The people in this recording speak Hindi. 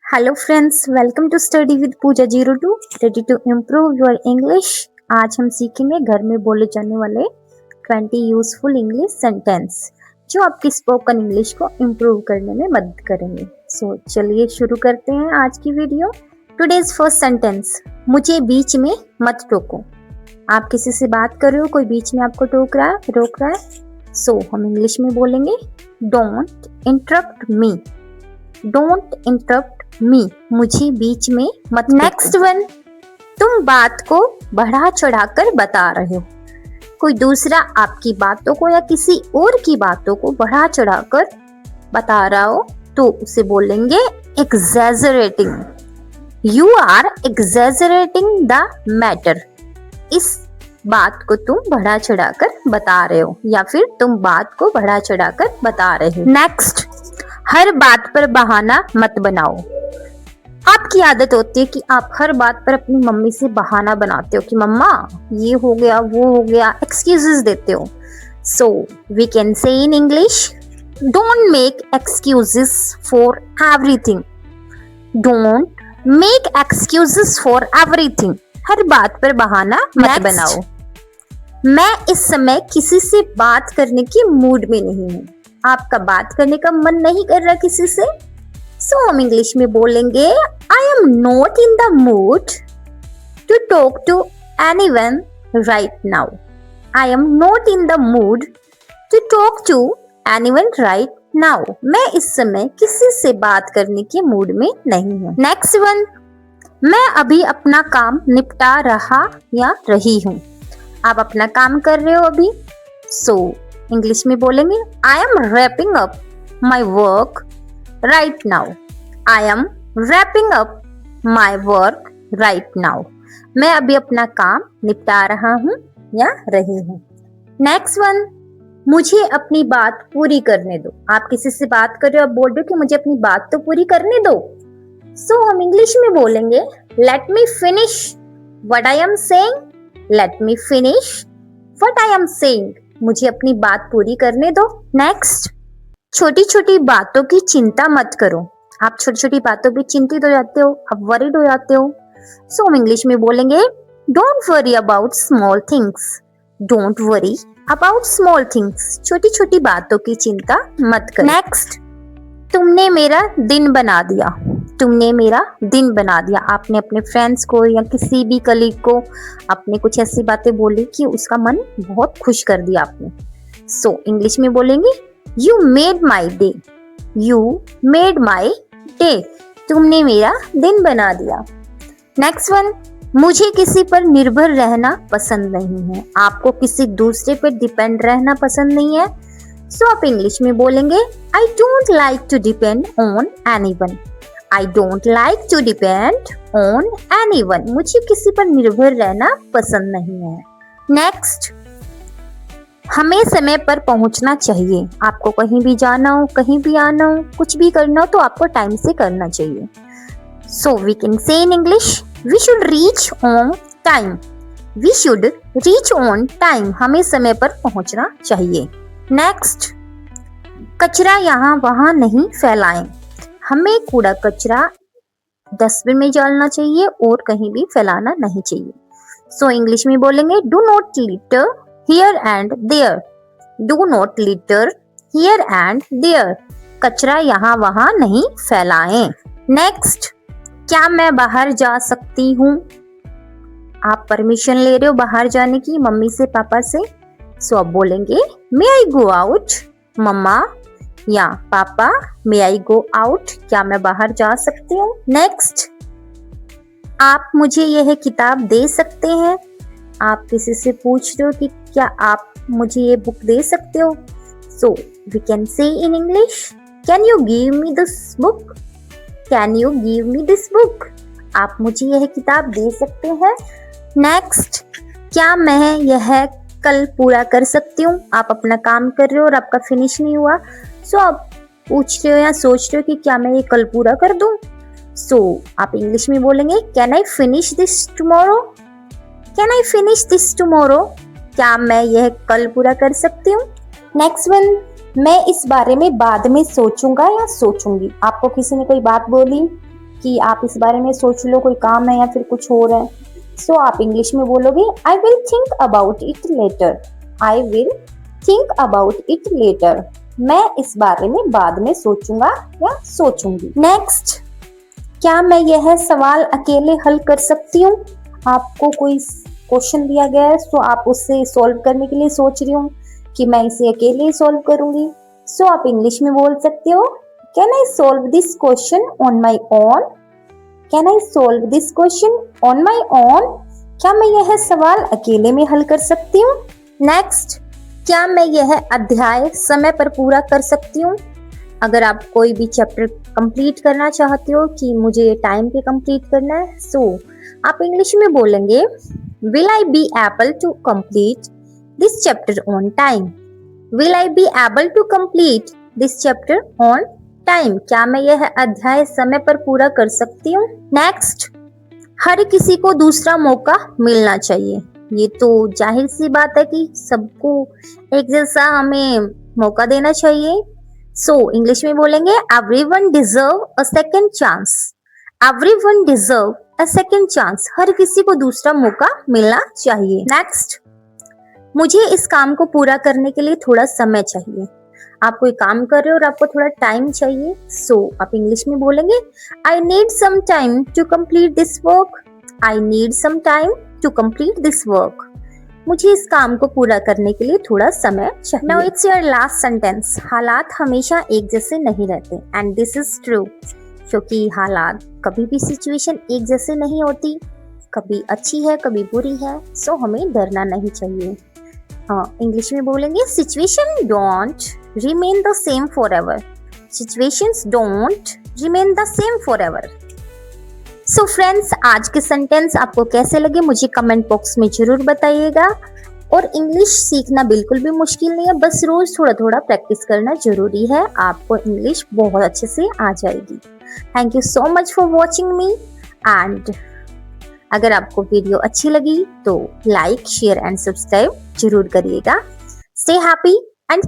Hello friends, welcome to study with Pooja 02 ready to improve your English. आज हम सीखेंगे घर में बोले जाने वाले 20 यूजफुल इंग्लिश सेंटेंस जो आपकी स्पोकन इंग्लिश को इम्प्रूव करने में मदद करेंगे। सो चलिए शुरू करते हैं आज की वीडियो। टुडेज फर्स्ट सेंटेंस, मुझे बीच में मत टोको। आप किसी से बात कर रहे हो, कोई बीच में आपको रोक रहा है, सो हम इंग्लिश में बोलेंगे don't interrupt me. Don't interrupt मी, मुझे बीच में मत। नेक्स्ट वन, तुम बात को बढ़ा चढ़ाकर बता रहे हो। कोई दूसरा आपकी बातों को या किसी और की बातों को बढ़ा चढ़ाकर बता रहा हो तो उसे बोलेंगे exaggerating. You are exaggerating the matter. इस बात को तुम बढ़ा चढ़ाकर बता रहे हो या फिर तुम बात को बढ़ा चढ़ाकर बता रहे हो। नेक्स्ट, हर बात पर बहाना मत बनाओ। आपकी आदत होती है कि आप हर बात पर अपनी मम्मी से बहाना बनाते हो कि मम्मा ये हो गया वो हो गया, एक्सक्यूजेस देते हो। सो we can say in English, don't make excuses for everything. Don't make excuses for everything. हर बात पर बहाना मत बनाओ। मैं इस समय किसी से बात करने के मूड में नहीं हूँ। आपका बात करने का मन नहीं कर रहा किसी से, सो हम इंग्लिश में बोलेंगे I am not in the mood to talk to anyone right now. I am not in the mood to talk to anyone right now. मैं इस समय किसी से बात करने के मूड में नहीं हूँ। नेक्स्ट वन, मैं अभी अपना काम निपटा रहा या रही हूँ। आप अपना काम कर रहे हो अभी, सो इंग्लिश में बोलेंगे I am wrapping up my work right now. I am wrapping up my work right now. मैं अभी अपना काम निपटा रहा हूँ या रही हूँ। नेक्स्ट वन, मुझे अपनी बात पूरी करने दो। आप किसी से बात कर रहे हो, आप बोल रहे हो कि मुझे अपनी बात तो पूरी करने दो, सो हम इंग्लिश में बोलेंगे let me finish what I am saying. Let me finish what I am saying. मुझे अपनी बात पूरी करने दो। नेक्स्ट, छोटी छोटी बातों की चिंता मत करो। आप छोटी छोटी बातों पे चिंतित हो जाते हो, आप वरीड हो जाते हो, सो हम इंग्लिश में बोलेंगे don't worry about small things. Don't worry about small things. छोटी छोटी बातों की चिंता मत करो। नेक्स्ट, तुमने मेरा दिन बना दिया। तुमने मेरा दिन बना दिया। आपने अपने फ्रेंड्स को या किसी भी कलीग को आपने कुछ ऐसी बातें बोली कि उसका मन बहुत खुश कर दिया आपने, सो इंग्लिश में बोलेंगे you made my day. You made my day. तुमने मेरा दिन बना दिया। नेक्स्ट वन, मुझे किसी पर निर्भर रहना पसंद नहीं है। आपको किसी दूसरे पर डिपेंड रहना पसंद नहीं है, सो आप इंग्लिश में बोलेंगे I don't like to depend on anyone. I don't like to depend on anyone. मुझे किसी पर निर्भर रहना पसंद नहीं है। नेक्स्ट, हमें समय पर पहुंचना चाहिए। आपको कहीं भी जाना हो, कहीं भी आना हो, कुछ भी करना हो तो आपको टाइम से करना चाहिए। सो we can say in English we should reach on time. We should reach on time. हमें समय पर पहुंचना चाहिए। नेक्स्ट, कचरा यहाँ वहां नहीं फैलाएं। हमें कूड़ा कचरा डस्टबिन में डालना चाहिए और कहीं भी फैलाना नहीं चाहिए, सो इंग्लिश में बोलेंगे do not litter here and there. Do not litter here and there. कचरा यहाँ वहां नहीं फैलाएं। नेक्स्ट, क्या मैं बाहर जा सकती हूँ। आप परमिशन ले रहे हो बाहर जाने की मम्मी से पापा से, सो आप बोलेंगे मे आई गो आउट मम्मा या पापा, मे आई गो आउट। क्या मैं बाहर जा सकती हूँ। नेक्स्ट, आप मुझे यह किताब दे सकते हैं। आप किसी से पूछ रहे हो कि क्या आप मुझे ये बुक दे सकते हो, सो we can say in English can you give me this book. Can you give me this book. आप मुझे यह किताब दे सकते हैं। नेक्स्ट, क्या मैं यह कल पूरा कर सकती हूँ। आप अपना काम कर रहे हो और आपका फिनिश नहीं हुआ, सो आप पूछ रहे हो या सोच रहे हो कि क्या मैं ये कल पूरा कर दूं, सो आप इंग्लिश में बोलेंगे can I finish this tomorrow. Can I finish this tomorrow. क्या मैं यह कल पूरा कर सकती हूँ। नेक्स्ट वन, मैं इस बारे में बाद में सोचूंगा या सोचूंगी। आपको किसी ने कोई बात बोली कि आप इस बारे में सोच लो, कोई काम है या फिर कुछ और है। सो आप इंग्लिश में बोलोगे I will think about it later. I will think about it later. मैं इस बारे में बाद में सोचूंगा या सोचूंगी। नेक्स्ट, क्या मैं यह सवाल अकेले हल कर सकती हूँ? आपको कोई क्वेश्चन दिया गया है, सो आप उससे सॉल्व करने के लिए सोच रही हूँ कि मैं इसे अकेले ही सॉल्व करूंगी। सो आप इंग्लिश में बोल सकते हो can I solve this question on my own. Can I solve this question on my own. क्या मैं यह सवाल अकेले में हल कर सकती हूँ? नेक्स्ट, क्या मैं यह अध्याय समय पर पूरा कर सकती हूँ? अगर आप कोई भी चैप्टर कंप्लीट करना चाहते हो कि मुझे टाइम पे कंप्लीट करना है, सो आप इंग्लिश में बोलेंगे will I be able to complete this chapter on time. Will I be able to complete this chapter on time. क्या मैं यह अध्याय समय पर पूरा कर सकती हूँ? नेक्स्ट, हर किसी को दूसरा मौका मिलना चाहिए। ये तो जाहिर सी बात है कि सबको एक जैसा हमें मौका देना चाहिए। सो इंग्लिश में बोलेंगे everyone deserve a second chance. Everyone deserve a second chance. हर किसी को दूसरा मौका मिलना चाहिए। नेक्स्ट, मुझे इस काम को पूरा करने के लिए थोड़ा समय चाहिए। आप कोई काम कर रहे हो और आपको थोड़ा टाइम चाहिए, सो आप इंग्लिश में बोलेंगे I need some time to complete this work. I need some time to complete this work. मुझे इस काम को पूरा करने के लिए थोड़ा समय चाहिए। Now it's your last sentence. हालात हमेशा एक जैसे नहीं रहते एंड दिस इज ट्रू, क्योंकि हालात कभी भी सिचुएशन एक जैसे नहीं होती, कभी अच्छी है कभी बुरी है, सो हमें डरना नहीं चाहिए। इंग्लिश में बोलेंगे situation don't remain the same for ever. Situations don't remain the same for ever. So friends, आज के सेंटेंस आपको कैसे लगे मुझे कमेंट बॉक्स में जरूर बताइएगा। और इंग्लिश सीखना बिल्कुल भी मुश्किल नहीं है, बस रोज थोड़ा थोड़ा प्रैक्टिस करना जरूरी है, आपको इंग्लिश बहुत अच्छे से आ जाएगी। Thank you so much for watching me and अगर आपको वीडियो अच्छी लगी तो लाइक शेयर एंड सब्सक्राइब जरूर करिएगा। Stay happy and